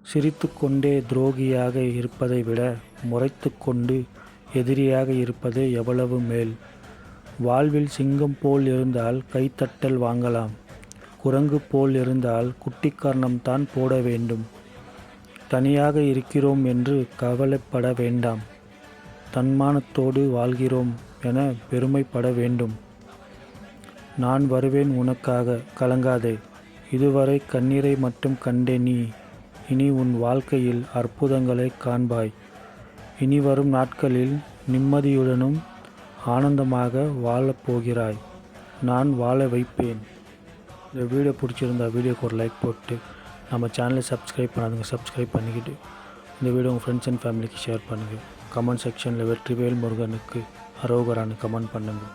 சிரித்து கொண்டே துரோகியாக இருப்பதை விட முறைத்து கொண்டு எதிரியாக இருப்பது எவ்வளவு மேல். வாழ்வில் சிங்கம் போல் இருந்தால் கைத்தட்டல் வாங்கலாம். குரங்கு போல் இருந்தால் குட்டிக்கரணம்தான் போட வேண்டும். தனியாக இருக்கிறோம் என்று கவலைப்பட வேண்டாம். தன்மானத்தோடு வாழ்கிறோம் என பெருமைப்பட வேண்டும். நான் வருவேன் உனக்காக, கலங்காதே. இதுவரை கண்ணீரை மட்டும் கண்டே நீ. இனி உன் வாழ்க்கையில் அற்புதங்களை காண்பாய். இனி வரும் நாட்களில் நிம்மதியுடனும் ஆனந்தமாக வாழப்போகிறாய். நான் வாழ வைப்பேன். இந்த வீடியோ பிடிச்சிருந்தா வீடியோக்கு ஒரு லைக் போட்டு நம்ம சேனலை சப்ஸ்கிரைப் பண்ணாதுங்க, சப்ஸ்கிரைப் பண்ணிக்கிட்டு இந்த வீடியோ உங்கள் ஃப்ரெண்ட்ஸ் அண்ட் ஃபேமிலிக்கு ஷேர் பண்ணுங்கள். கமெண்ட் செக்ஷனில் வெற்றிவேல் முருகனுக்கு அரோகரான்னு கமெண்ட் பண்ணுங்கள்.